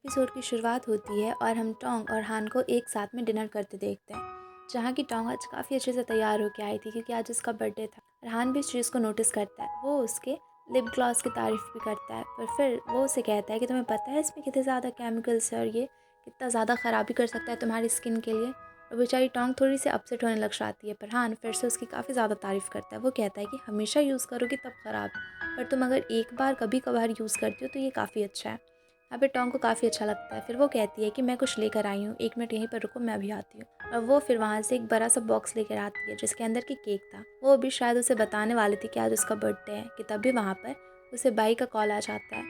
Episode की शुरुआत होती है और हम टोंग और हान को एक साथ में डिनर करते देखते हैं, जहाँ की टोंग आज काफ़ी अच्छे से तैयार होकर आई थी क्योंकि आज उसका बर्थडे था। और हान भी इस चीज़ को नोटिस करता है। वो उसके लिप ग्लॉस की तारीफ़ भी करता है, पर फिर वो उसे कहता है कि तुम्हें पता है इसमें कितने ज़्यादा केमिकल्स है और ये कितना ज़्यादा ख़राबी कर सकता है तुम्हारी स्किन के लिए। और बेचारी टोंग थोड़ी सी अपसेट होने लग जाती है, पर हान फिर से उसकी काफ़ी ज़्यादा तारीफ़ करता है। वो कहता है कि हमेशा यूज़ करोगी तब ख़राब, पर तुम अगर एक बार कभी कभार यूज़ करती हो तो ये काफ़ी अच्छा है। यहाँ पे टोंग को काफ़ी अच्छा लगता है। फिर वो कहती है कि मैं कुछ लेकर आई हूँ, 1 मिनट यहीं पर रुको, मैं अभी आती हूँ। और वो फिर वहाँ से एक बड़ा सा बॉक्स लेकर आती है जिसके अंदर की केक था। वो भी शायद उसे बताने वाली थी कि आज उसका बर्थडे है कि तभी वहाँ पर उसे बाई का कॉल आ जाता है।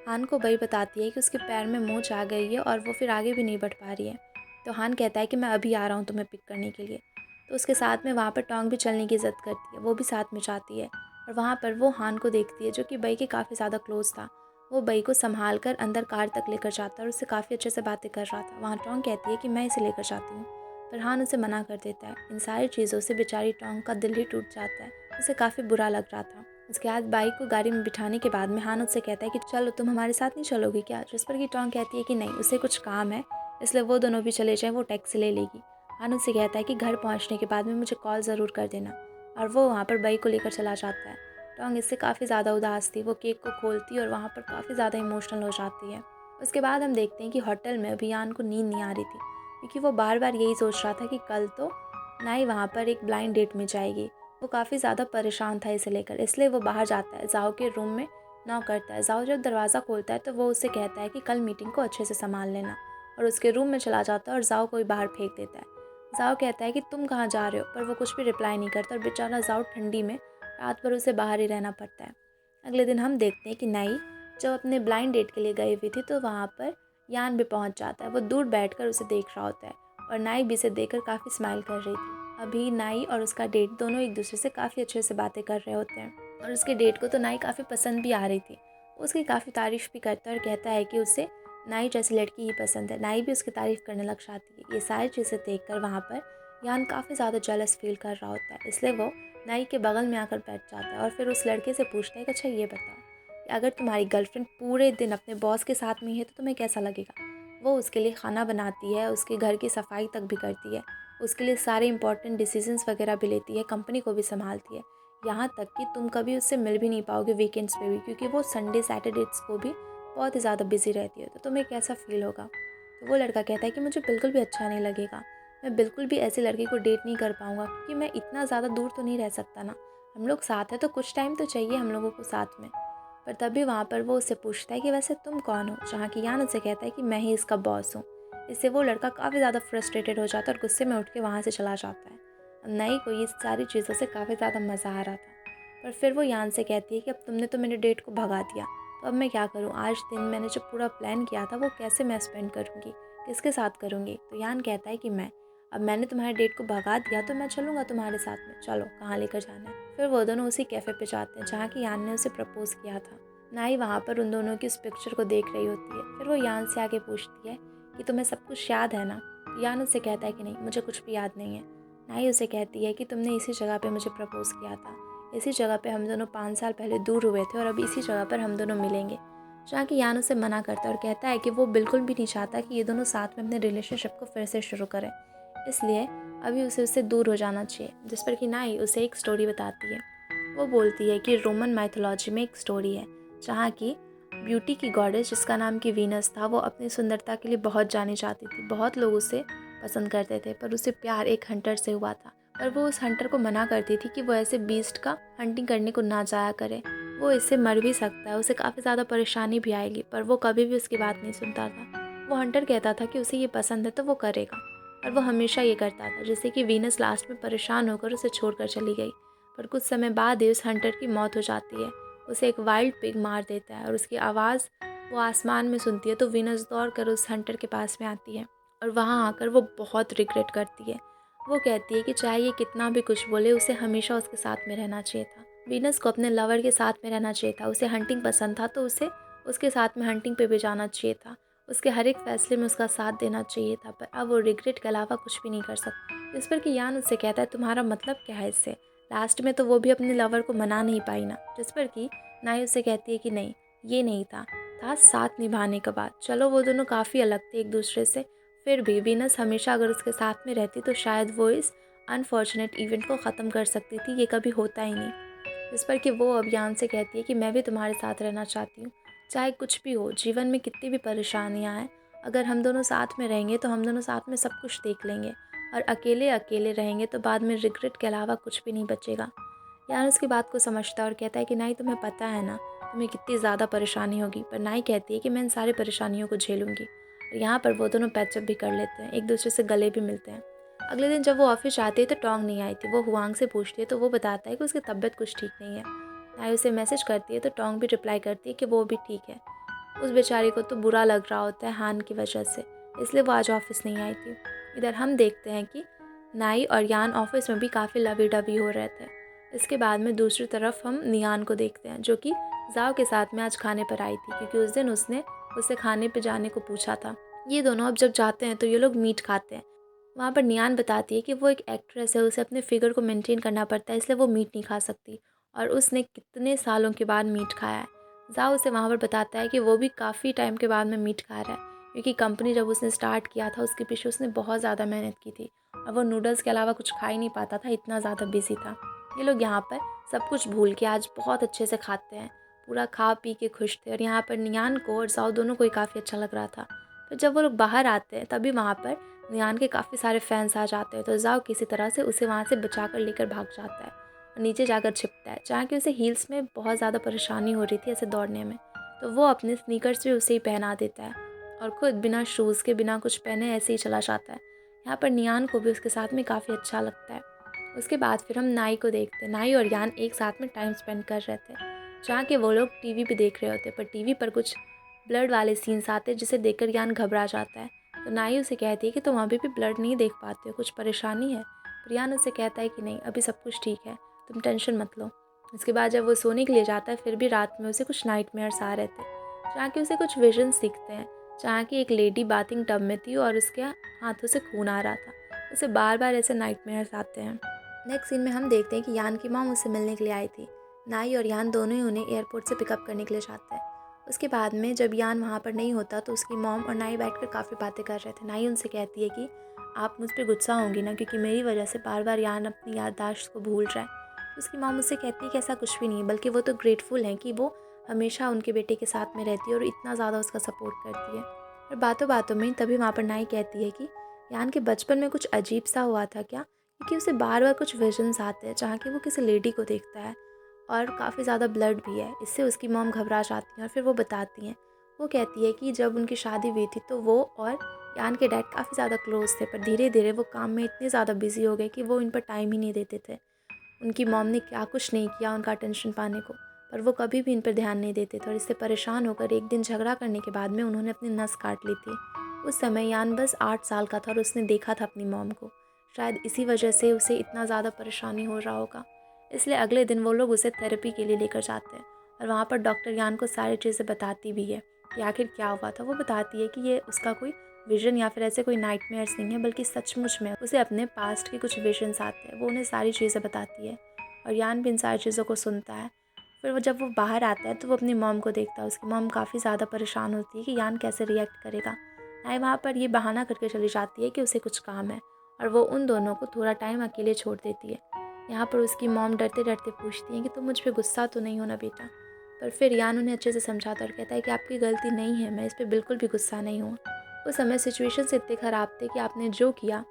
हान को बाई बताती है कि उसके पैर में मोच आ गई है और वो फिर आगे भी नहीं बढ़ पा रही है। तो हान कहता है कि मैं अभी आ रहा हूँ तुम्हें पिक करने के लिए। तो उसके साथ में वहाँ पर टोंग भी चलने की ज़िद करती है, वो भी साथ में जाती है। और वहाँ पर वो हान को देखती है जो कि बाई के काफ़ी ज़्यादा क्लोज था। वो बई को संभाल कर अंदर कार तक लेकर जाता है और उससे काफ़ी अच्छे से बातें कर रहा था। वहाँ टोंग कहती है कि मैं इसे लेकर जाती हूँ, पर हान उसे मना कर देता है। इन सारी चीज़ों से बेचारी टोंग का दिल ही टूट जाता है, उसे काफ़ी बुरा लग रहा था। उसके बाद बाइक को गाड़ी में बिठाने के बाद में हान उससे कहता है कि चलो तुम हमारे साथ नहीं चलोगी क्या, जिस पर कि टोंग कहती है कि नहीं, उसे कुछ काम है, इसलिए वो दोनों भी चले जाएँ, वो टैक्सी ले लेगी। हान उससे कहता है कि घर पहुँचने के बाद में मुझे कॉल ज़रूर कर देना, और वो वहाँ पर बाइक को लेकर चला जाता है। टोंग इससे काफ़ी ज़्यादा उदास थी। वो केक को खोलती है और वहाँ पर काफ़ी ज़्यादा इमोशनल हो जाती है। उसके बाद हम देखते हैं कि होटल में अभी यान को नींद नहीं आ रही थी क्योंकि वो बार बार यही सोच रहा था कि कल तो नाई वहाँ पर एक ब्लाइंड डेट में जाएगी। वो काफ़ी ज़्यादा परेशान था इसे लेकर, इसलिए वो बाहर जाता है, जाओ के रूम में नॉक करता है। जाओ जब दरवाज़ा खोलता है तो वो उससे कहता है कि कल मीटिंग को अच्छे से संभाल लेना, और उसके रूम में चला जाता है और जाओ को भी बाहर फेंक देता है। जाओ कहता है कि तुम कहाँ जा रहे हो, पर वो कुछ भी रिप्लाई नहीं करता और बेचारा जाओ ठंडी में रात भर उसे बाहर ही रहना पड़ता है। अगले दिन हम देखते हैं कि नाई जब अपने ब्लाइंड डेट के लिए गई हुई थी तो वहाँ पर यान भी पहुँच जाता है। वो दूर बैठकर उसे देख रहा होता है और नाई भी इसे देखकर काफ़ी स्माइल कर रही थी। अभी नाई और उसका डेट दोनों एक दूसरे से काफ़ी अच्छे से बातें कर रहे होते हैं, और उसके डेट को तो नाई काफ़ी पसंद भी आ रही थी। वो उसकी काफ़ी तारीफ़ भी करता है और कहता है कि उसे नाई जैसी लड़की ही पसंद है। नाई भी उसकी तारीफ़ करने लग जाती है। ये सारी चीज़ें देखकर वहाँ पर यान काफ़ी ज़्यादा जेलस फील कर रहा होता है, इसलिए वो नाई के बगल में आकर बैठ जाता है और फिर उस लड़के से पूछता है कि अच्छा ये बताओ कि अगर तुम्हारी गर्लफ्रेंड पूरे दिन अपने बॉस के साथ में है तो तुम्हें कैसा लगेगा। वो उसके लिए खाना बनाती है, उसके घर की सफाई तक भी करती है, उसके लिए सारे इंपॉर्टेंट डिसीजंस वगैरह भी लेती है, कंपनी को भी संभालती है। यहाँ तक कि तुम कभी उससे मिल भी नहीं पाओगे वीकेंड्स पे भी, क्योंकि वो संडे सैटरडेज को भी बहुत ही ज़्यादा बिजी रहती है। तो तुम्हें कैसा फील होगा। तो वो लड़का कहता है कि मुझे बिल्कुल भी अच्छा नहीं लगेगा, मैं बिल्कुल भी ऐसी लड़की को डेट नहीं कर पाऊँगा क्योंकि मैं इतना ज़्यादा दूर तो नहीं रह सकता ना। हम लोग साथ हैं तो कुछ टाइम तो चाहिए हम लोगों को साथ में। पर तभी वहाँ पर वो उससे पूछता है कि वैसे तुम कौन हो, जहाँ की यान उससे कहता है कि मैं ही इसका बॉस हूँ। इससे वो लड़का काफ़ी ज़्यादा फ्रस्ट्रेटेड हो जाता है और गुस्से में उठ के वहाँ से चला जाता है। नई को ये सारी चीज़ों से काफ़ी ज़्यादा मज़ा आ रहा था, पर फिर वो यान से कहती है कि अब तुमने तो मेरे डेट को भगा दिया, तो अब मैं क्या करूँ। आज दिन मैंने जो पूरा प्लान किया था वो कैसे मैं स्पेंड करूँगी, किसके साथ करूँगी। तो यान कहता है कि अब मैंने तुम्हारे डेट को भगा दिया तो मैं चलूँगा तुम्हारे साथ में, चलो कहाँ लेकर जाना है। फिर वो दोनों उसी कैफ़े पे जाते हैं जहाँ की यान ने उसे प्रपोज़ किया था। नाई वहाँ पर उन दोनों की उस पिक्चर को देख रही होती है। फिर वो यान से आगे पूछती है कि तुम्हें सब कुछ याद है ना। यान उससे कहता है कि नहीं, मुझे कुछ भी याद नहीं है। नाई उसे कहती है कि तुमने इसी जगह पे मुझे प्रपोज़ किया था, इसी जगह पे हम दोनों 5 साल पहले दूर हुए थे और अब इसी जगह पर हम दोनों मिलेंगे। जहाँ की यान उसे मना करता है और कहता है कि वो बिल्कुल भी नहीं चाहता कि ये दोनों साथ में अपने रिलेशनशिप को फिर से शुरू करें, इसलिए अभी उसे उससे दूर हो जाना चाहिए। जिस पर कि नाई उसे एक स्टोरी बताती है। वो बोलती है कि रोमन माइथोलॉजी में एक स्टोरी है जहाँ की ब्यूटी की गॉडेस जिसका नाम की वीनस था, वो अपनी सुंदरता के लिए बहुत जानी जाती थी। बहुत लोग उसे पसंद करते थे, पर उसे प्यार एक हंटर से हुआ था। पर वो उस हंटर को मना करती थी कि वो ऐसे बीस्ट का हंटिंग करने को ना जाया करे, वो इससे मर भी सकता है, उसे काफ़ी ज़्यादा परेशानी भी आएगी। पर वो कभी भी उसकी बात नहीं सुनता था। वो हंटर कहता था कि उसे ये पसंद है तो वो करेगा, और वो हमेशा ये करता था, जिससे कि वीनस लास्ट में परेशान होकर उसे छोड़कर चली गई। पर कुछ समय बाद ही उस हंटर की मौत हो जाती है। उसे एक वाइल्ड पिग मार देता है और उसकी आवाज़ वो आसमान में सुनती है। तो वीनस दौड़ कर उस हंटर के पास में आती है और वहाँ आकर वो बहुत रिग्रेट करती है। वो कहती है कि चाहे ये कितना भी कुछ बोले, उसे हमेशा उसके साथ में रहना चाहिए था। वीनस को अपने लवर के साथ में रहना चाहिए था। उसे हंटिंग पसंद था तो उसे उसके साथ में हंटिंग पे भी जाना चाहिए था। उसके हर एक फैसले में उसका साथ देना चाहिए था। पर अब वो रिग्रेट के अलावा कुछ भी नहीं कर सकती। इस पर कि यान उससे कहता है तुम्हारा मतलब क्या है इससे। लास्ट में तो वो भी अपने लवर को मना नहीं पाई ना। जिस पर कि नाई उससे कहती है कि नहीं, ये नहीं था, था साथ निभाने का बात। चलो वो दोनों काफ़ी अलग थे एक दूसरे से, फिर भी वीनस हमेशा अगर उसके साथ में रहती तो शायद वो इस अनफॉर्चुनेट इवेंट को ख़त्म कर सकती थी। ये कभी होता ही नहीं। जिस पर कि वो अब यान से कहती है कि मैं भी तुम्हारे साथ रहना चाहती हूँ, चाहे कुछ भी हो, जीवन में कितनी भी परेशानियाँ आएँ, अगर हम दोनों साथ में रहेंगे तो हम दोनों साथ में सब कुछ देख लेंगे, और अकेले अकेले रहेंगे तो बाद में रिग्रेट के अलावा कुछ भी नहीं बचेगा। यान उसकी बात को समझता है और कहता है कि नाई, तुम्हें पता है ना तुम्हें कितनी ज़्यादा परेशानी होगी, पर नाई कहती है कि मैं इन सारी परेशानियों को झेलूंगी। और यहाँ पर वो दोनों पैचअप भी कर लेते हैं, एक दूसरे से गले भी मिलते हैं। अगले दिन जब वो ऑफिस जाती है तो टोंग नहीं आई थी। वो हुआंग से पूछती है तो वो बताता है कि उसकी तबीयत कुछ ठीक नहीं है। नाई उसे मैसेज करती है तो टोंग भी रिप्लाई करती है कि वो भी ठीक है। उस बेचारी को तो बुरा लग रहा होता है हान की वजह से, इसलिए वो आज ऑफिस नहीं आई थी। इधर हम देखते हैं कि नाई और यान ऑफिस में भी काफ़ी लवी डवी हो रहे थे। इसके बाद में दूसरी तरफ हम नियान को देखते हैं, जो कि जाओ के साथ में आज खाने पर आई थी, क्योंकि उस दिन उसने उससे खाने पे जाने को पूछा था। ये दोनों अब जब जाते हैं तो ये लोग मीट खाते हैं। वहाँ पर नियान बताती है कि वो एक एक्ट्रेस है, उसे अपने फिगर को मेंटेन करना पड़ता है, इसलिए वो मीट नहीं खा सकती, और उसने कितने सालों के बाद मीट खाया है। जाओ उसे वहाँ पर बताता है कि वो भी काफ़ी टाइम के बाद में मीट खा रहा है, क्योंकि कंपनी जब उसने स्टार्ट किया था उसके पीछे उसने बहुत ज़्यादा मेहनत की थी, और वो नूडल्स के अलावा कुछ खा ही नहीं पाता था, इतना ज़्यादा बिजी था। ये लोग यहाँ पर सब कुछ भूल के आज बहुत अच्छे से खाते हैं, पूरा खा पी के खुश थे। और यहाँ पर नियान को और जाओ दोनों को ही काफ़ी अच्छा लग रहा था। फिर जब वो लोग बाहर आते हैं तभी वहाँ पर नियान के काफ़ी सारे फैंस आ जाते हैं, तो जाओ किसी तरह से उसे वहाँ से बचा कर लेकर भाग जाता है और नीचे जाकर छिपता है, जहाँ कि उसे हील्स में बहुत ज़्यादा परेशानी हो रही थी ऐसे दौड़ने में। तो वो अपने स्नीकर्स भी उसे ही पहना देता है और खुद बिना शूज़ के बिना कुछ पहने ऐसे ही चला जाता है। यहाँ पर नियान को भी उसके साथ में काफ़ी अच्छा लगता है। उसके बाद फिर हम नाई को देखते हैं। नाई और यान एक साथ में टाइम स्पेंड कर रहे थे, जहाँ के वो लोग टीवी पे देख रहे होते, पर टीवी पर कुछ ब्लड वाले सीन्स आते हैं जिसे देखकर यान घबरा जाता है। तो नाई उसे कहती है कि तुम अभी भी ब्लड नहीं देख पाते हो, कुछ परेशानी है? पर यान उसे कहता है कि नहीं, अभी सब कुछ ठीक है, तुम टेंशन मत लो। उसके बाद जब वो सोने के लिए जाता है फिर भी रात में उसे कुछ नाइटमेयर्स आ रहे थे, जहाँ के उसे कुछ विजन्स दिखते हैं, जहाँ की एक लेडी बाथिंग टब में थी और उसके हाथों से खून आ रहा था। उसे बार बार ऐसे नाइटमेयर्स आते हैं। नेक्स्ट सीन में हम देखते हैं कि यान की मॉम उससे मिलने के लिए आई थी। नाई और यान दोनों ही उन्हें एयरपोर्ट से पिकअप करने के लिए जाते हैं। उसके बाद में जब यान वहाँ पर नहीं होता तो उसकी मॉम और नाई बैठकर काफ़ी बातें कर रहे थे। नाई उनसे कहती है कि आप मुझ पर गुस्सा होंगी ना, क्योंकि मेरी वजह से बार बार यान अपनी याददाश्त को भूल रहा है। तो उसकी मॉम उससे कहती है कि ऐसा कुछ भी नहीं, बल्कि वो तो ग्रेटफुल हैं कि वो हमेशा उनके बेटे के साथ में रहती है और इतना ज़्यादा उसका सपोर्ट करती है। और बातों बातों में तभी वहाँ पर नाई कहती है कि यान के बचपन में कुछ अजीब सा हुआ था क्या, क्योंकि उसे बार बार कुछ विजन्स आते हैं जहाँ कि वो किसी लेडी को देखता है और काफ़ी ज़्यादा ब्लड भी है। इससे उसकी मॉम घबरा जाती हैं और फिर वो बताती हैं। वो कहती है कि जब उनकी शादी हुई थी तो वो और यान के डैड काफ़ी ज़्यादा क्लोज थे, पर धीरे धीरे वो काम में इतने ज़्यादा बिजी हो गए कि वो इन पर टाइम ही नहीं देते थे। उनकी मॉम ने क्या कुछ नहीं किया उनका अटेंशन पाने को, पर वो कभी भी इन पर ध्यान नहीं देते थे। और इससे परेशान होकर एक दिन झगड़ा करने के बाद में उन्होंने अपनी नस काट ली थी। उस समय यान बस 8 साल का था और उसने देखा था अपनी मॉम को। शायद इसी वजह से उसे इतना ज़्यादा परेशानी हो रहा होगा। इसलिए अगले दिन वो लोग उसे थेरेपी के लिए लेकर जाते हैं और वहाँ पर डॉक्टर यान को सारी चीज़ें बताती भी है कि आखिर क्या हुआ था। वो बताती है कि ये उसका कोई विजन या फिर ऐसे कोई नाइटमेयर्स नहीं है, बल्कि सचमुच में उसे अपने पास्ट के कुछ विजन्स आते हैं। वो उन्हें सारी चीज़ें बताती है और यान भी इन सारी चीज़ों को सुनता है। फिर जब वो बाहर आता है तो वो अपनी मॉम को देखता है। उसकी मॉम काफ़ी ज़्यादा परेशान होती है कि यान कैसे रिएक्ट करेगा। नाई वहाँ पर ये बहाना करके चली जाती है कि उसे कुछ काम है और वो उन दोनों को थोड़ा टाइम अकेले छोड़ देती है। यहाँ पर उसकी मॉम डरते डरते पूछती है कि तुम मुझ पर गुस्सा तो नहीं होना बेटा, पर फिर यान उन्हें अच्छे से समझाता और कहता है कि आपकी गलती नहीं है, मैं इस पर बिल्कुल भी गुस्सा नहीं हूँ। उस समय सिचुएशन से इतने ख़राब थे कि आपने जो किया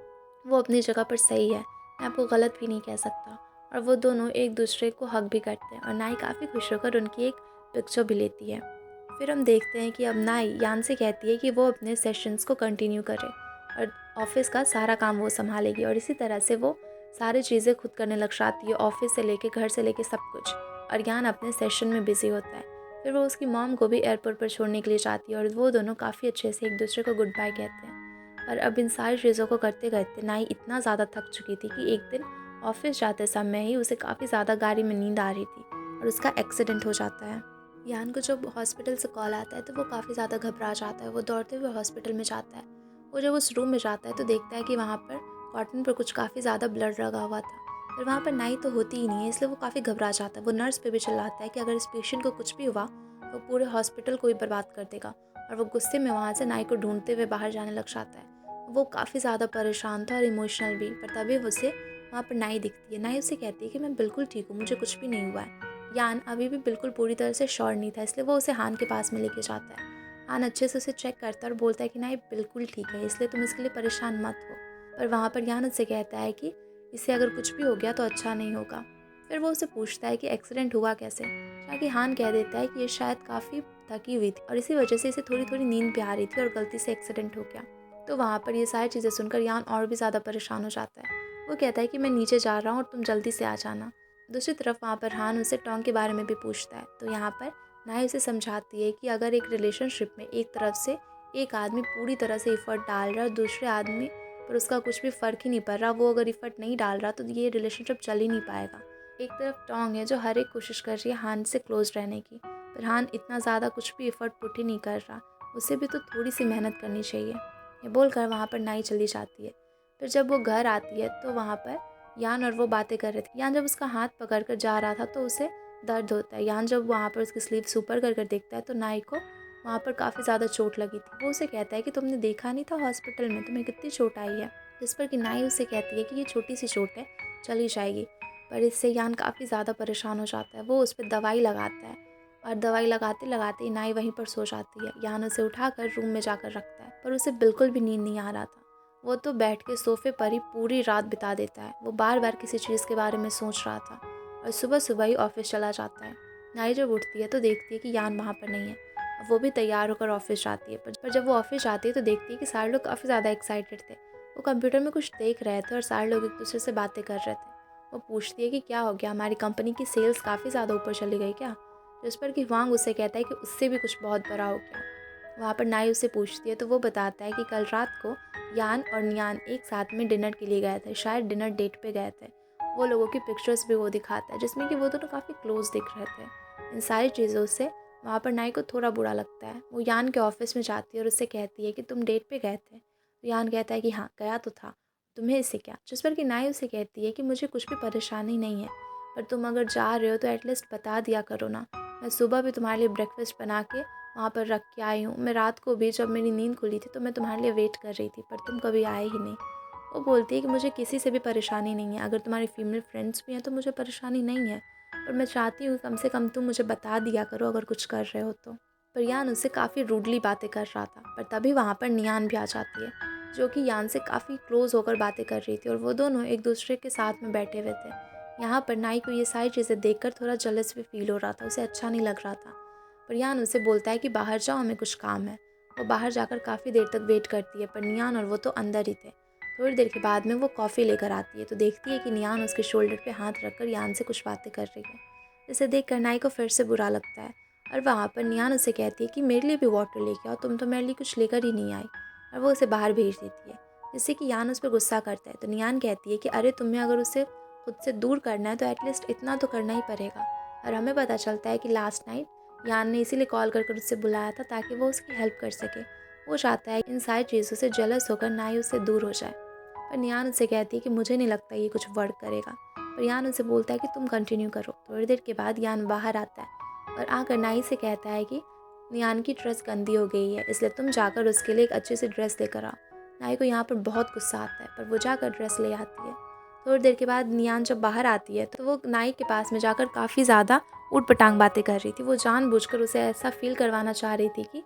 वो अपनी जगह पर सही है, मैं आपको गलत भी नहीं कह सकता। और वो दोनों एक दूसरे को हग भी करते हैं और नाई काफ़ी खुश होकर उनकी एक पिक्चर भी लेती है। फिर हम देखते हैं कि अब नाई यान से कहती है कि वो अपने सेशंस को कंटिन्यू करे और ऑफिस का सारा काम वो संभालेगी, और इसी तरह से वो सारी चीज़ें खुद करने लग जाती है, ऑफिस से लेके घर से लेके सब कुछ। और यान अपने सेशन में बिजी होता है। फिर वो उसकी मॉम को भी एयरपोर्ट पर छोड़ने के लिए जाती है और वो दोनों काफ़ी अच्छे से एक दूसरे को गुड बाय कहते हैं। और अब इन सारी चीज़ों को करते करते नाई इतना ज़्यादा थक चुकी थी कि एक दिन ऑफिस जाते समय ही उसे काफ़ी ज़्यादा गाड़ी में नींद आ रही थी और उसका एक्सीडेंट हो जाता है। यान को जब हॉस्पिटल से कॉल आता है तो वो काफ़ी ज़्यादा घबरा जाता है। वो दौड़ते हुए हॉस्पिटल में जाता है। वो जब उस रूम में जाता है तो देखता है कि वहाँ पर कॉटन पर कुछ काफ़ी ज़्यादा ब्लड लगा हुआ था, पर वहाँ पर नाई तो होती ही नहीं है, इसलिए वो काफ़ी घबरा जाता है। वो नर्स पे भी चिल्लाता है कि अगर इस पेशेंट को कुछ भी हुआ वो पूरे हॉस्पिटल को ही बर्बाद कर देगा। और वो गुस्से में वहाँ से नाई को ढूंढते हुए बाहर जाने लग जाता है। वो काफ़ी ज़्यादा परेशान था और इमोशनल भी, पर तभी उसे वहाँ पर नाई दिखती है। नाई उसे कहती है कि मैं बिल्कुल ठीक हूँ, मुझे कुछ भी नहीं हुआ है। यान अभी भी बिल्कुल पूरी तरह से श्योर नहीं था, इसलिए वो उसे हान के पास में लेके जाता है। हान अच्छे से उसे चेक करता है और बोलता है कि नाई बिल्कुल ठीक है, इसलिए तुम इसके लिए परेशान मत हो। पर वहाँ पर यान उससे कहता है कि इसे अगर कुछ भी हो गया तो अच्छा नहीं होगा। फिर वो उसे पूछता है कि एक्सीडेंट हुआ कैसे, ताकि हान कह देता है कि ये शायद काफ़ी थकी हुई थी और इसी वजह से इसे थोड़ी थोड़ी नींद भी आ रही थी और गलती से एक्सीडेंट हो गया। तो वहाँ पर ये सारी चीज़ें सुनकर यान और भी ज़्यादा परेशान हो जाता है। वो कहता है कि मैं नीचे जा रहा हूँ और तुम जल्दी से आ जाना। दूसरी तरफ वहाँ पर हान उसे टोंग के बारे में भी पूछता है। तो यहाँ पर नाई उसे समझाती है कि अगर एक रिलेशनशिप में एक तरफ से एक आदमी पूरी तरह से एफर्ट डाल रहा है और दूसरे आदमी पर उसका कुछ भी फ़र्क ही नहीं पड़ रहा, वो अगर एफर्ट नहीं डाल रहा तो ये रिलेशनशिप चल ही नहीं पाएगा। एक तरफ टोंग है जो हर एक कोशिश कर रही है हान से क्लोज रहने की, पर हान इतना ज़्यादा कुछ भी एफर्ट पुट ही नहीं कर रहा, उसे भी तो थोड़ी सी मेहनत करनी चाहिए। ये बोलकर वहाँ पर नाई चली जाती है। फिर जब वो घर आती है तो वहाँ पर यान और वो बातें कर रहे थे। यान जब उसका हाथ पकड़ कर जा रहा था तो उसे दर्द होता है। यान जब वहाँ पर उसकी स्लीव्स ऊपर कर देखता है तो नाई को वहाँ पर काफ़ी ज़्यादा चोट लगी थी। वो उसे कहता है कि तुमने देखा नहीं था हॉस्पिटल में तुम्हें कितनी चोट आई है। जिस पर कि नाई उसे कहती है कि ये छोटी सी चोट है, चली जाएगी। पर इससे यान काफ़ी ज़्यादा परेशान हो जाता है। वो उस पर दवाई लगाता है और दवाई लगाते लगाते ही नाई वहीं पर सो जाती है। यान उसे उठाकर रूम में जाकर रखता है, पर उसे बिल्कुल भी नींद नहीं आ रहा था। वो तो बैठ के सोफे पर ही पूरी रात बिता देता है। वो बार बार किसी चीज़ के बारे में सोच रहा था और सुबह सुबह ही ऑफिस चला जाता है। नाई जब उठती है तो देखती है कि यान वहाँ पर नहीं है। अब वो भी तैयार होकर ऑफिस जाती है, पर जब वो ऑफिस जाती है तो देखती है कि सारे लोग काफ़ी ज़्यादा एक्साइटेड थे। वो कंप्यूटर में कुछ देख रहे थे और सारे लोग एक दूसरे से बातें कर रहे थे। वो पूछती है कि क्या हो गया, हमारी कंपनी की सेल्स काफ़ी ज़्यादा ऊपर चली गई क्या? जिस पर कि वांग उसे कहता है कि उससे भी कुछ बहुत बड़ा हो गया। वहाँ पर नाई उससे पूछती है तो वो बताता है कि कल रात को यान और नियान एक साथ में डिनर के लिए गए थे, शायद डिनर डेट पे गए थे। वो लोगों की पिक्चर्स भी वो दिखाता है जिसमें कि वो दोनों काफ़ी क्लोज दिख रहे थे। इन सारी चीज़ों से वहाँ पर नाई को थोड़ा बुरा लगता है। वो यान के ऑफिस में जाती है और उससे कहती है कि तुम डेट पे गए थे? तो यान कहता है कि हाँ गया तो था, तुम्हें इससे क्या? जिस पर कि नाई उसे कहती है कि मुझे कुछ भी परेशानी नहीं है, पर तुम अगर जा रहे हो तो एटलीस्ट बता दिया करो ना। मैं सुबह भी तुम्हारे लिए ब्रेकफास्ट बना के वहाँ पर रख के आई हूँ। मैं रात को भी जब मेरी नींद खुली थी तो मैं तुम्हारे लिए वेट कर रही थी, पर तुम कभी आए ही नहीं। वो बोलती है कि मुझे किसी से भी परेशानी नहीं है, अगर तुम्हारी फीमेल फ्रेंड्स भी हैं तो मुझे परेशानी नहीं है, पर मैं चाहती हूँ कम से कम तुम मुझे बता दिया करो अगर कुछ कर रहे हो तो। पर यान उससे काफ़ी रूडली बातें कर रहा था, पर तभी वहाँ पर नियान भी आ जाती है, जो कि यान से काफ़ी क्लोज होकर बातें कर रही थी और वो दोनों एक दूसरे के साथ में बैठे हुए थे। यहाँ पर नाई को ये सारी चीज़ें देखकर थोड़ा जलस भी फील हो रहा था, उसे अच्छा नहीं लग रहा था। पर यान उसे बोलता है कि बाहर जाओ, हमें कुछ काम है। वो बाहर जाकर काफ़ी देर तक वेट करती है, पर नियान और वो तो अंदर ही थे। थोड़ी देर के बाद में वो कॉफ़ी लेकर आती है तो देखती है कि नियान उसके शोल्डर पे हाथ रखकर यान से कुछ बातें कर रही है। इसे देखकर नाई को फिर से बुरा लगता है और वहाँ पर नियान उसे कहती है कि मेरे लिए भी वाटर लेके आओ, तुम तो मेरे लिए कुछ लेकर ही नहीं आई। और वो उसे बाहर भेज देती है, जिससे कि यान उस पर गुस्सा करता है। तो नियान कहती है कि अरे तुम्हें अगर उससे खुद से दूर करना है तो एटलीस्ट इतना तो करना ही पड़ेगा। और हमें पता चलता है कि लास्ट नाइट यान ने इसीलिए कॉल कर उससे बुलाया था ताकि वो उसकी हेल्प कर सके। वो चाहता है इन सारी चीज़ों से जेलस होकर नाई उससे दूर हो जाए। पर नियान उससे कहती है कि मुझे नहीं लगता ये कुछ वर्क करेगा। पर यान उसे बोलता है कि तुम कंटिन्यू करो। थोड़ी देर के बाद यान बाहर आता है और आकर नाई से कहता है कि नियान की ड्रेस गंदी हो गई है, इसलिए तुम जाकर उसके लिए एक अच्छी सी ड्रेस लेकर आओ। नाई को यहाँ पर बहुत गुस्सा आता है, पर वो जाकर ड्रेस ले आती है। थोड़ी देर के बाद नियान जब बाहर आती है तो वो नाई के पास में जाकर काफ़ी ज़्यादा ऊट पटांग बातें कर रही थी। वो जानबूझकर उसे ऐसा फील करवाना चाह रही थी कि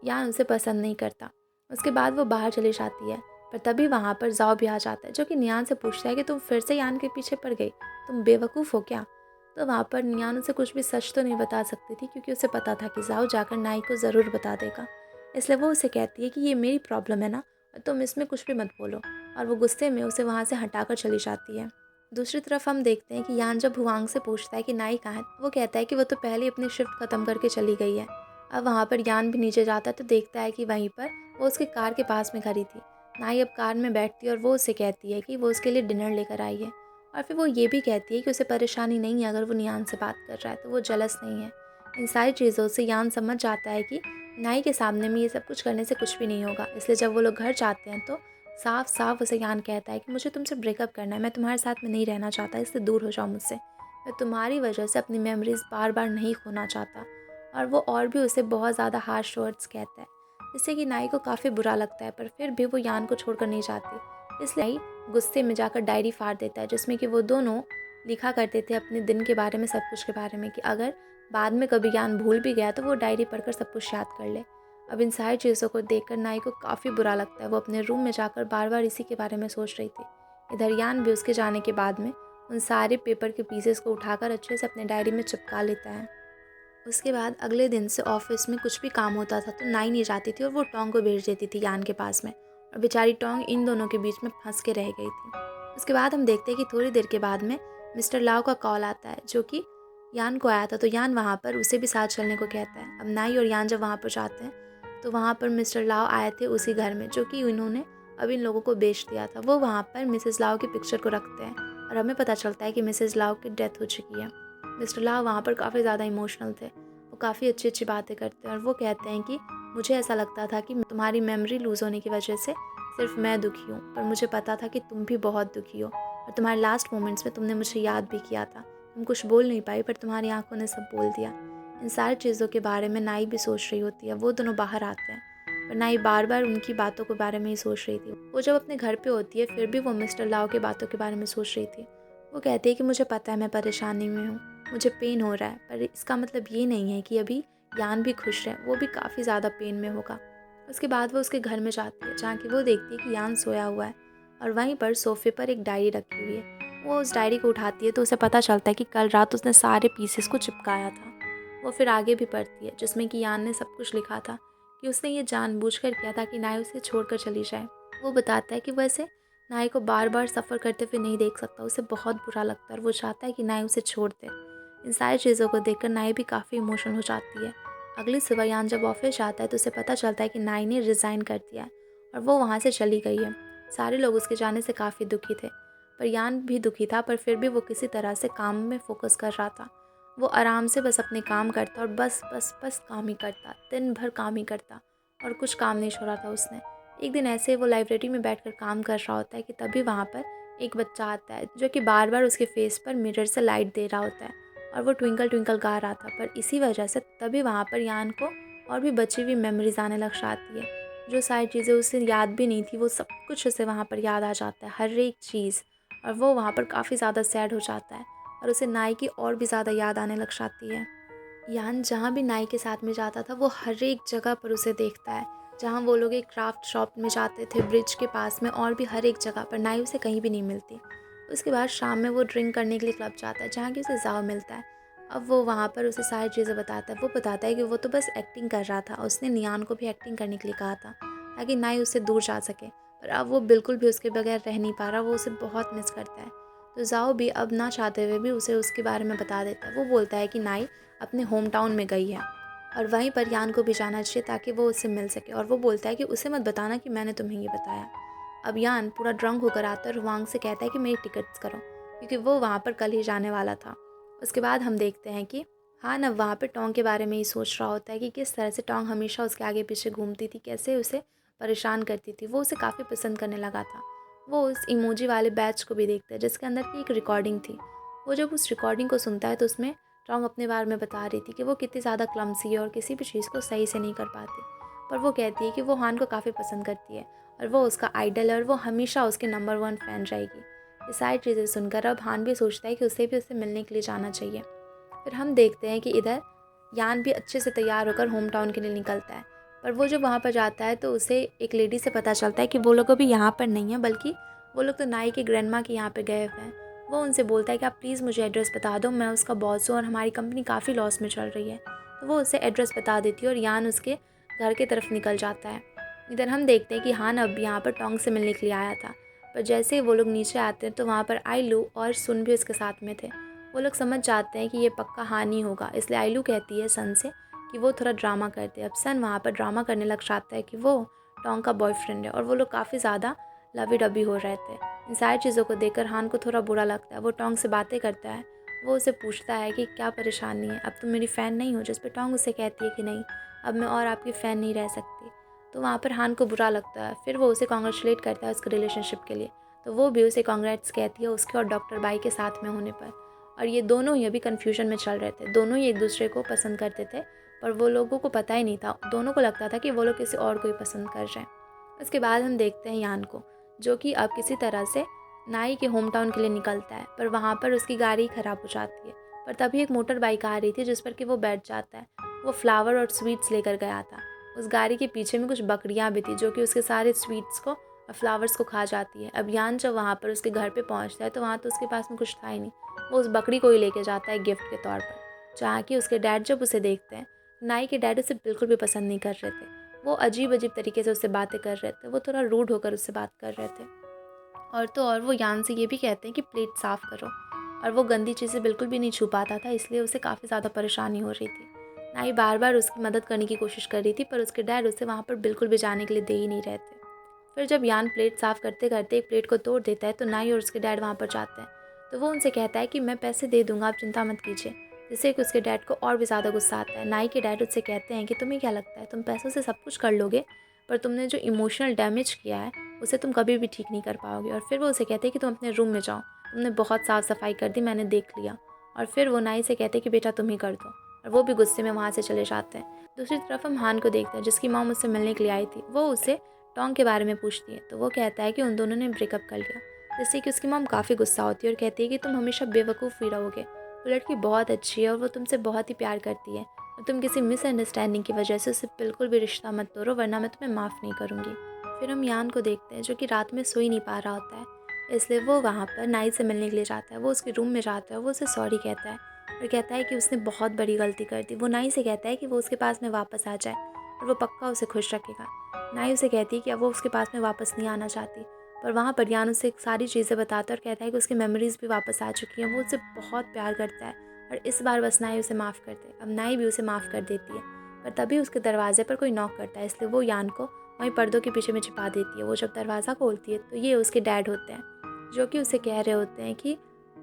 यान उसे पसंद नहीं करता। उसके बाद वो बाहर चली जाती है, पर तभी वहाँ पर जाओ भी आ जाता है, जो कि नियान से पूछता है कि तुम फिर से यान के पीछे पड़ गई, तुम बेवकूफ़ हो क्या? तो वहाँ पर नियान उसे कुछ भी सच तो नहीं बता सकती थी, क्योंकि उसे पता था कि जाओ जाकर नाई को ज़रूर बता देगा। इसलिए वो उसे कहती है कि ये मेरी प्रॉब्लम है ना, और तुम इसमें कुछ भी मत बोलो। और वो गुस्से में उसे वहाँ से हटाकर चली जाती है। दूसरी तरफ हम देखते हैं कि यान जब हुआंग से पूछता है कि नाई कहाँ है, वो कहता है कि वो तो पहले ही अपनी शिफ्ट ख़त्म करके चली गई है। अब वहाँ पर यान भी नीचे जाता है तो देखता है कि वहीं पर वो उसकी कार के पास में खड़ी थी। नाई अब कार में बैठती है और वो उससे कहती है कि वो उसके लिए डिनर लेकर आई है। और फिर वो ये भी कहती है कि उसे परेशानी नहीं है अगर वो नियान से बात कर रहा है, तो वो जलस नहीं है। इन सारी चीज़ों से यान समझ जाता है कि नाई के सामने में ये सब कुछ करने से कुछ भी नहीं होगा। इसलिए जब वो लोग घर जाते हैं तो साफ साफ उसे यान कहता है कि मुझे तुमसे ब्रेकअप करना है, मैं तुम्हारे साथ में नहीं रहना चाहता, इससे दूर हो जाओ मुझसे। मैं तुम्हारी वजह से अपनी मेमोरीज़ बार बार नहीं खोना चाहता। और वो और भी उसे बहुत ज़्यादा हार्श वर्ड्स कहता है, जिससे कि नाई को काफ़ी बुरा लगता है। पर फिर भी वो यान को छोड़कर नहीं जाती, इसलिए नाई गुस्से में जाकर डायरी फाड़ देता है, जिसमें कि वो दोनों लिखा करते थे अपने दिन के बारे में, सब कुछ के बारे में, कि अगर बाद में कभी यान भूल भी गया तो वो डायरी पढ़कर सब कुछ याद कर ले। अब इन सारी चीज़ों को देखकर नाई को काफ़ी बुरा लगता है। वो अपने रूम में जाकर बार बार इसी के बारे में सोच रही थी। इधर यान भी उसके जाने के बाद में उन सारे पेपर के पीसेस को उठाकर अच्छे से अपने डायरी में चिपका लेता है। उसके बाद अगले दिन से ऑफिस में कुछ भी काम होता था तो नाई नहीं जाती थी और वो टोंग को भेज देती थी यान के पास में, और बेचारी टोंग इन दोनों के बीच में फंस के रह गई थी। उसके बाद हम देखते हैं कि थोड़ी देर के बाद में मिस्टर लाओ का कॉल आता है, जो कि यान को आया था। तो यान वहाँ पर उसे भी साथ चलने को कहता है। अब नाई और यान जब वहाँ पर जाते हैं तो वहाँ पर मिस्टर लाओ आए थे उसी घर में, जो कि इन्होंने अब इन लोगों को बेच दिया था। वो वहाँ पर मिसेस लाओ की पिक्चर को रखते हैं और हमें पता चलता है कि मिसेस लाओ की डेथ हो चुकी है। मिस्टर लाओ वहाँ पर काफ़ी ज़्यादा इमोशनल थे। वो काफ़ी अच्छी अच्छी बातें करते हैं और वो कहते हैं कि मुझे ऐसा लगता था कि तुम्हारी मेमोरी लूज़ होने की वजह से सिर्फ मैं दुखी हूँ, पर मुझे पता था कि तुम भी बहुत दुखी हो, और तुम्हारे लास्ट मोमेंट्स में तुमने मुझे याद भी किया था। तुम कुछ बोल नहीं पाई पर तुम्हारी आंखों ने सब बोल दिया। इन सारी चीज़ों के बारे में नाई भी सोच रही होती है। वो दोनों बाहर आते हैं पर नाई बार बार उनकी बातों के बारे में ही सोच रही थी। वो जब अपने घर पे होती है फिर भी वो मिस्टर लाओ की बातों के बारे में सोच रही थी। वो कहती है कि मुझे पता है मैं परेशानी में हूँ, मुझे पेन हो रहा है, पर इसका मतलब ये नहीं है कि अभी यान भी खुश है, वो भी काफ़ी ज़्यादा पेन में होगा। उसके बाद वो उसके घर में जाती है, जहाँ की वो देखती है कि यान सोया हुआ है और वहीं पर सोफे पर एक डायरी रखी हुई है। वो उस डायरी को उठाती है तो उसे पता चलता है कि कल रात उसने सारे पीसेस को चिपकाया था। वो फिर आगे भी पढ़ती है, जिसमें कि यान ने सब कुछ लिखा था कि उसने ये जानबूझकर किया था कि नाई उसे छोड़कर चली जाए। वो बताता है कि वैसे नाई को बार बार सफ़र करते हुए नहीं देख सकता, उसे बहुत बुरा लगता है और वो चाहता है कि नाई उसे छोड़ दे। इन सारी चीज़ों को देखकर नाई भी काफ़ी इमोशनल हो जाती है। अगली सुबह यान जब ऑफिस जाता है तो उसे पता चलता है कि नाई ने रिज़ाइन कर दिया है और वो वहाँ से चली गई है। सारे लोग उसके जाने से काफ़ी दुखी थे, पर यान भी दुखी था, पर फिर भी वो किसी तरह से काम में फोकस कर रहा था। वो आराम से बस अपने काम करता और बस बस बस काम ही करता, दिन भर काम ही करता और कुछ काम नहीं छोड़ा था उसने। एक दिन ऐसे वो लाइब्रेरी में बैठकर काम कर रहा होता है कि तभी वहाँ पर एक बच्चा आता है, जो कि बार बार उसके फेस पर मिरर से लाइट दे रहा होता है और वो ट्विंकल ट्विंकल गा रहा था। पर इसी वजह से तभी वहाँ पर यान को और भी बची हुई मेमोरीज आने लग जाती है। जो सारी चीज़ें उसे याद भी नहीं थी वो सब कुछ उसे वहाँ पर याद आ जाता है, हर एक चीज़। और वो वहाँ पर काफ़ी ज़्यादा सैड हो जाता है और उसे नाई की और भी ज़्यादा याद आने लग जाती है। यान जहाँ भी नाई के साथ में जाता था वो हर एक जगह पर उसे देखता है। जहाँ वो लोग एक क्राफ्ट शॉप में जाते थे ब्रिज के पास में, और भी हर एक जगह पर नाई उसे कहीं भी नहीं मिलती। उसके बाद शाम में वो ड्रिंक करने के लिए क्लब जाता है, जहाँ की उसे जाओ मिलता है। अब वो वहाँ पर उसे सारी चीज़ें बताता है। वो बताता है कि वो तो बस एक्टिंग कर रहा था, उसने नियान को भी एक्टिंग करने के लिए कहा था ताकि नाई उससे दूर जा सके, पर अब वो बिल्कुल भी उसके बगैर रह नहीं पा रहा। वो उसे बहुत मिस करता है। तो जाओ भी अब ना चाहते हुए भी उसे उसके बारे में बता देता है। वो बोलता है कि नाई अपने होम टाउन में गई है और वहीं पर यान को भी जाना चाहिए ताकि वो उससे मिल सके, और वो बोलता है कि उसे मत बताना कि मैंने तुम्हें ये बताया। अब यान पूरा ड्रंक होकर आता है और हुआंग से कहता है कि मेरी टिकट्स करो, क्योंकि वो वहाँ पर कल ही जाने वाला था। उसके बाद हम देखते हैं कि हान अब वहाँ पर टोंग के बारे में ही सोच रहा होता है कि किस तरह से टोंग हमेशा उसके आगे पीछे घूमती थी, कैसे उसे परेशान करती थी। वो उसे काफ़ी पसंद करने लगा था। वो उस इमोजी वाले बैच को भी देखता है जिसके अंदर की एक रिकॉर्डिंग थी। वो जब उस रिकॉर्डिंग को सुनता है तो उसमें टोंग अपने बारे में बता रही थी कि वो कितनी ज़्यादा क्लमसी है और किसी भी चीज़ को सही से नहीं कर पाती। पर वो कहती है कि वो हान को काफ़ी पसंद करती है और वो उसका आइडल है और वो हमेशा उसकी नंबर 1 फ़ैन रहेगी। ये सारी चीज़ें सुनकर अब हान भी सोचता है कि उसे भी उससे मिलने के लिए जाना चाहिए। फिर हम देखते हैं कि इधर यान भी अच्छे से तैयार होकर होम टाउन के लिए निकलता है। पर वो जब वहाँ पर जाता है तो उसे एक लेडी से पता चलता है कि वो लोग अभी यहाँ पर नहीं है, बल्कि वो लोग तो नाई की ग्रैंडमा के यहाँ पे गए हुए हैं। वो उनसे बोलता है कि आप प्लीज़ मुझे एड्रेस बता दो, मैं उसका बॉस हूँ और हमारी कंपनी काफ़ी लॉस में चल रही है। तो वो उसे एड्रेस बता देती है और यान उसके घर की तरफ निकल जाता है। इधर हम देखते हैं कि हान अब यहाँ पर टोंग से मिलने के लिए आया था, पर जैसे ही वो लोग नीचे आते हैं तो वहाँ पर आईलू और सुन भी उसके साथ में थे। वो लोग समझ जाते हैं कि ये पक्का हान ही होगा, इसलिए आईलू कहती है सन से कि वो थोड़ा ड्रामा करते हैं। अब सन वहाँ पर ड्रामा करने लग जाता है कि वो टोंग का बॉयफ्रेंड है और वो लोग काफ़ी ज़्यादा लवी डबी हो रहे थे। इन सारी चीज़ों को देखकर हान को थोड़ा बुरा लगता है। वो टोंग से बातें करता है। वो उसे पूछता है कि क्या परेशानी है, अब तुम मेरी फ़ैन नहीं हो, जिस पर टोंग उसे कहती है कि नहीं, अब मैं और आपकी फ़ैन नहीं रह सकती। तो वहाँ पर हान को बुरा लगता है। फिर वो उसे कॉन्ग्रेचुलेट करता है उसके रिलेशनशिप के लिए, तो वो भी उसे कॉन्ग्रेट्स कहती है उसके और डॉक्टर बाई के साथ में होने पर। और ये दोनों ही अभी कन्फ्यूजन में चल रहे थे। दोनों ही एक दूसरे को पसंद करते थे, पर वो लोगों को पता ही नहीं था, दोनों को लगता था कि वो लोग किसी और को ही पसंद कर रहे हैं। उसके बाद हम देखते हैं यान को, जो कि अब किसी तरह से नाई के होम टाउन के लिए निकलता है, पर वहाँ पर उसकी गाड़ी ख़राब हो जाती है। पर तभी एक मोटर बाइक आ रही थी जिस पर कि वो बैठ जाता है। वो फ्लावर और स्वीट्स लेकर गया था। उस गाड़ी के पीछे में कुछ बकरियाँ भी थी जो कि उसके सारे स्वीट्स को और फ्लावर्स को खा जाती है। अब यान जब वहाँ पर उसके घर पे पहुँचता है तो वहाँ तो उसके पास में कुछ था ही नहीं। वो उस बकरी को ही लेके जाता है गिफ्ट के तौर पर, जहाँ कि उसके डैड जब उसे देखते हैं, नाई के डैड उसे बिल्कुल भी पसंद नहीं कर रहे थे। वो अजीब अजीब तरीके से उससे बातें कर रहे थे, वो थोड़ा रूड होकर उससे बात कर रहे थे। और तो और वो यान से ये भी कहते हैं कि प्लेट साफ़ करो, और वो गंदी चीज़ें बिल्कुल भी नहीं छू पाता था, इसलिए उसे काफ़ी ज़्यादा परेशानी हो रही थी। नाई बार बार उसकी मदद करने की कोशिश कर रही थी, पर उसके डैड उसे वहाँ पर बिल्कुल भी जाने के लिए दे ही नहीं रहे थे। फिर जब यान प्लेट साफ़ करते करते एक प्लेट को तोड़ देता है तो नाई और उसके डैड वहाँ पर जाते हैं। तो वो उनसे कहता है कि मैं पैसे दे दूँगा, आप चिंता मत कीजिए, जिससे कि उसके डैड को और भी ज़्यादा गुस्सा आता है। नाई के डैड उससे कहते हैं कि तुम्हें क्या लगता है, तुम पैसों से सब कुछ कर लोगे, पर तुमने जो इमोशनल डैमेज किया है उसे तुम कभी भी ठीक नहीं कर पाओगे। और फिर वो उसे कहते हैं कि तुम अपने रूम में जाओ, तुमने बहुत साफ़ सफाई कर दी, मैंने देख लिया। और फिर वो नाई से कहते हैं कि बेटा तुम ही कर दो, और वो भी गुस्से में वहाँ से चले जाते हैं। दूसरी तरफ हम हान को देखते हैं, जिसकी मॉम उससे मिलने के लिए आई थी। वो उसे टोंग के बारे में पूछती है, तो वो कहता है कि उन दोनों ने ब्रेकअप कर लिया, जिससे कि उसकी मॉम काफ़ी गुस्सा होती है और कहती है कि तुम हमेशा बेवकूफ़ ही रहोगे, वो लड़की बहुत अच्छी है और वो तुमसे बहुत ही प्यार करती है, और तुम किसी मिसअंडरस्टैंडिंग की वजह से उससे बिल्कुल भी रिश्ता मत तोड़ो, वरना मैं तुम्हें माफ़ नहीं करूँगी। फिर हम यान को देखते हैं, जो कि रात में सो ही नहीं पा रहा होता है, इसलिए वो वहाँ पर नाई से मिलने के लिए जाता है। वो उसके रूम में जाता है, वो उसे सॉरी कहता है और कहता है कि उसने बहुत बड़ी गलती कर दी। वो नाई से कहता है कि वो उसके पास में वापस आ जाए और वो पक्का उसे खुश रखेगा। नाई उसे कहती है कि अब वो उसके पास में वापस नहीं आना चाहती, पर वहाँ पर यान उसे सारी चीज़ें बताता है और कहता है कि उसकी मेमोरीज़ भी वापस आ चुकी हैं, वो उससे बहुत प्यार करता है और इस बार बस नाई उसे माफ़ कर दे। अब नाई भी उसे माफ़ कर देती है, पर तभी उसके दरवाजे पर कोई नॉक करता है, इसलिए वो यान को वहीं पर्दों के पीछे में छिपा देती है। वो जब दरवाज़ा खोलती है तो ये उसके डैड होते हैं, जो कि उसे कह रहे होते हैं कि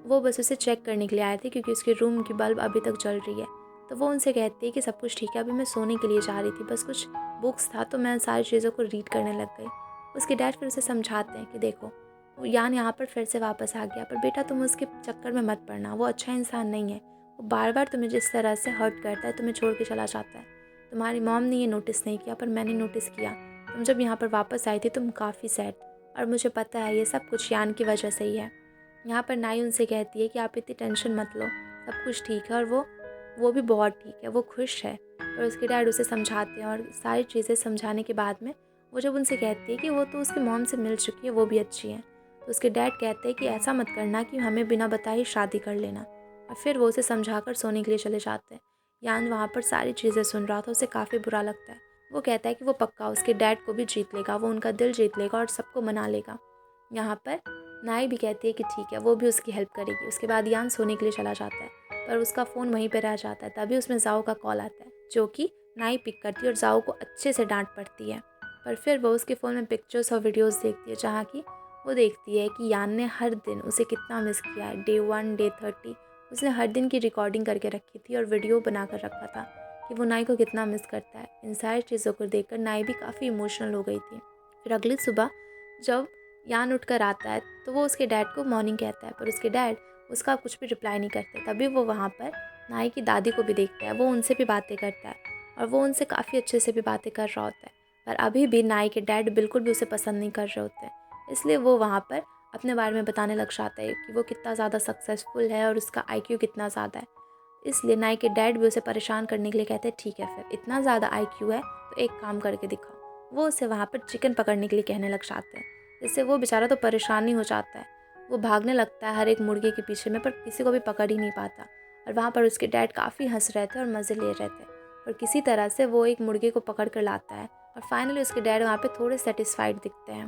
वो बस उसे चेक करने के लिए आए थे क्योंकि उसके रूम की बल्ब अभी तक जल रही है। तो वो उनसे कहती है कि सब कुछ ठीक है, अभी मैं सोने के लिए जा रही थी, बस कुछ बुक्स था तो मैं सारी चीज़ों को रीड करने लग गई। उसके डैड फिर उसे समझाते हैं कि देखो, वो यान यहाँ पर फिर से वापस आ गया, पर बेटा तुम उसके चक्कर में मत पड़ना, वो अच्छा इंसान नहीं है, वो बार बार तुम्हें जिस तरह से हर्ट करता है, तुम्हें छोड़ के चला जाता है। तुम्हारी मॉम ने ये नोटिस नहीं किया, पर मैंने नोटिस किया। तुम जब यहाँ पर वापस आई थी तुम काफ़ी सैड, और मुझे पता है ये सब कुछ यान की वजह से ही है। यहाँ पर नाई उनसे कहती है कि आप इतनी टेंशन मत लो, सब कुछ ठीक है, और वो भी बहुत ठीक है, वो खुश है। पर उसके डैड उसे समझाते हैं और सारी चीज़ें समझाने के बाद में वो जब उनसे कहती है कि वो तो उसके मॉम से मिल चुकी है, वो भी अच्छी है, तो उसके डैड कहते हैं कि ऐसा मत करना कि हमें बिना बताए ही शादी कर लेना। और फिर वो उसे समझाकर सोने के लिए चले जाते हैं। यान वहाँ पर सारी चीज़ें सुन रहा था, उसे काफ़ी बुरा लगता है। वो कहता है कि वो पक्का उसके डैड को भी जीत लेगा, वो उनका दिल जीत लेगा और सबको मना लेगा। यहाँ पर नाई भी कहती है कि ठीक है, वो भी उसकी हेल्प करेगी। उसके बाद यान सोने के लिए चला जाता है, पर उसका फ़ोन वहीं पर रह जाता है। तभी उसमें जाओ का कॉल आता है, जो कि नाई पिक करती है और जाओ को अच्छे से डांट पड़ती है। पर फिर वो उसके फ़ोन में पिक्चर्स और वीडियोस देखती है, जहाँ की वो देखती है कि यान ने हर दिन उसे कितना मिस किया है। डे 1, डे 30 उसने हर दिन की रिकॉर्डिंग करके रखी थी और वीडियो बना कर रखा था कि वो नाई को कितना मिस करता है। इन सारी चीज़ों को देखकर नाई भी काफ़ी इमोशनल हो गई थी। फिर अगली सुबह जब यान उठकर आता है तो वो उसके डैड को मॉर्निंग कहता है, पर उसके डैड उसका कुछ भी रिप्लाई नहीं करते। तभी वो वहाँ पर नाई की दादी को भी देखता है, वो उनसे भी बातें करता है और वो उनसे काफ़ी अच्छे से भी बातें कर रहा होता है। पर अभी भी नाई के डैड बिल्कुल भी उसे पसंद नहीं कर रहे होते हैं, इसलिए वो वहाँ पर अपने बारे में बताने लग जाता है कि वो कितना ज़्यादा सक्सेसफुल है और उसका आईक्यू कितना ज़्यादा है। इसलिए नाई के डैड भी उसे परेशान करने के लिए कहते हैं, ठीक है फिर इतना ज़्यादा आईक्यू है तो एक काम करके दिखाओ। वो उसे वहाँ पर चिकन पकड़ने के लिए कहने लग जाते हैं, जिससे वो बेचारा तो परेशान ही हो जाता है। वो भागने लगता है हर एक मुर्गे के पीछे में, पर किसी को भी पकड़ ही नहीं पाता। और वहाँ पर उसके डैड काफ़ी हंस रहे थे और मज़े ले रहे थे, पर किसी तरह से वो एक मुर्गे को पकड़ कर लाता है और फाइनली उसके डैड वहाँ पे थोड़े सेटिस्फाइड दिखते हैं,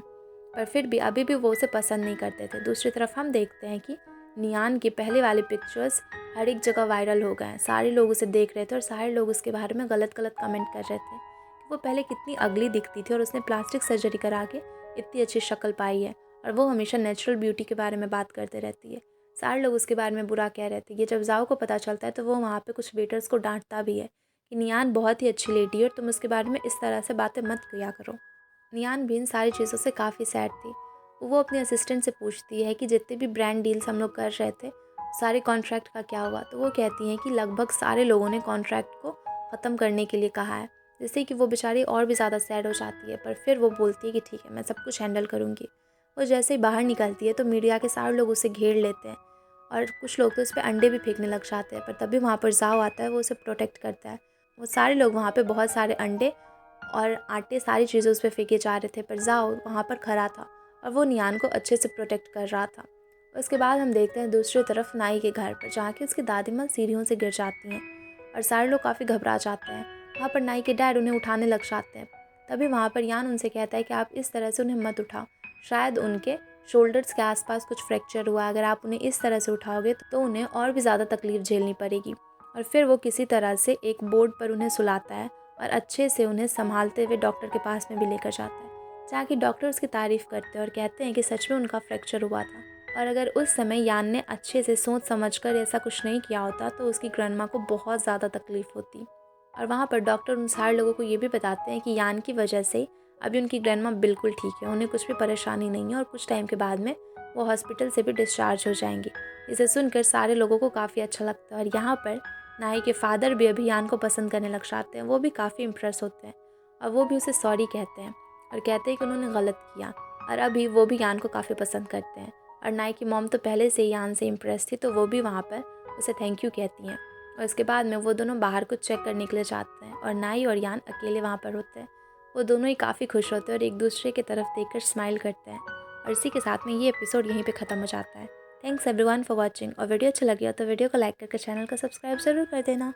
पर फिर भी अभी भी वो उसे पसंद नहीं करते थे। दूसरी तरफ हम देखते हैं कि नियान की पहले वाले पिक्चर्स हर एक जगह वायरल हो गए हैं। सारे लोग उसे देख रहे थे और सारे लोग उसके बारे में गलत गलत कमेंट कर रहे थे कि वो पहले कितनी अगली दिखती थी और उसने प्लास्टिक सर्जरी करा के इतनी अच्छी शक्ल पाई है, और वो हमेशा नेचुरल ब्यूटी के बारे में बात करते रहती है। सारे लोग उसके बारे में बुरा कह रहे थे। ये जब जाओ को पता चलता है तो वो वहाँ पे कुछ वेटर्स को डांटता भी है कि नियान बहुत ही अच्छी लेडी है और तुम उसके बारे में इस तरह से बातें मत किया करो। नियान भी इन सारी चीज़ों से काफ़ी सैड थी। वो अपने असिस्टेंट से पूछती है कि जितने भी ब्रांड डील्स हम लोग कर रहे थे सारे कॉन्ट्रैक्ट का क्या हुआ। तो वो कहती हैं कि लगभग सारे लोगों ने कॉन्ट्रैक्ट को ख़त्म करने के लिए कहा है, जिससे कि वो बेचारी और भी ज़्यादा सैड हो जाती है। पर फिर वो बोलती है कि ठीक है, मैं सब कुछ हैंडल करूँगी। वो जैसे ही बाहर निकलती है तो मीडिया के सारे लोग उसे घेर लेते हैं और कुछ लोग तो उस पर अंडे भी फेंकने लग जाते हैं। पर तभी वहाँ पर जाओ आता है, वो उसे प्रोटेक्ट करता है। वो सारे लोग वहाँ पे बहुत सारे अंडे और आटे, सारी चीज़ें उस पर फेंके जा रहे थे, पर जाओ वहाँ पर खड़ा था और वो नियान को अच्छे से प्रोटेक्ट कर रहा था। उसके बाद हम देखते हैं दूसरी तरफ नाई के घर पर, जहाँ की उसकी दादी माँ सीढ़ियों से गिर जाती हैं और सारे लोग काफ़ी घबरा जाते हैं। वहाँ पर नाई के डैड उन्हें उठाने लग जाते हैं। तभी वहाँ पर यान उनसे कहता है कि आप इस तरह से उन्हें मत उठाओ, शायद उनके शोल्डर्स के आसपास कुछ फ्रैक्चर हुआ, अगर आप उन्हें इस तरह से उठाओगे तो उन्हें और भी ज़्यादा तकलीफ़ झेलनी पड़ेगी। और फिर वो किसी तरह से एक बोर्ड पर उन्हें सुलाता है और अच्छे से उन्हें संभालते हुए डॉक्टर के पास में भी लेकर जाता है, जहाँ की डॉक्टर उसकी तारीफ़ करते हैं और कहते हैं कि सच में उनका फ्रैक्चर हुआ था और अगर उस समय यान ने अच्छे से सोच समझकर ऐसा कुछ नहीं किया होता तो उसकी ग्रैंडमा को बहुत ज़्यादा तकलीफ़ होती। और वहाँ पर डॉक्टर उन सारे लोगों को ये भी बताते हैं कि यान की वजह से अभी उनकी ग्रैंडमा बिल्कुल ठीक है, उन्हें कुछ भी परेशानी नहीं है और कुछ टाइम के बाद में वो हॉस्पिटल से भी डिस्चार्ज हो जाएंगी। इसे सुनकर सारे लोगों को काफ़ी अच्छा लगता है और यहाँ पर नाई के फादर भी अभी यान को पसंद करने लग जाते हैं। वो भी काफ़ी इम्प्रेस होते हैं और वो भी उसे सॉरी कहते हैं और कहते हैं कि उन्होंने गलत किया और अभी वो भी यान को काफ़ी पसंद करते हैं। और नाई की मॉम तो पहले से ही यान से इम्प्रेस थी, तो वो भी वहाँ पर उसे थैंक यू कहती हैं। और इसके बाद में वो दोनों बाहर कुछ चेक करने के लिए जाते हैं और नाई और यान अकेले वहाँ पर होते हैं। वो दोनों ही काफ़ी खुश होते हैं और एक दूसरे की तरफ देखकर स्माइल करते हैं। और इसी के साथ में ये एपिसोड यहीं पे ख़त्म हो जाता है। Thanks everyone for watching. और वीडियो अच्छा लगे तो वीडियो को लाइक करके चैनल को सब्सक्राइब ज़रूर कर देना।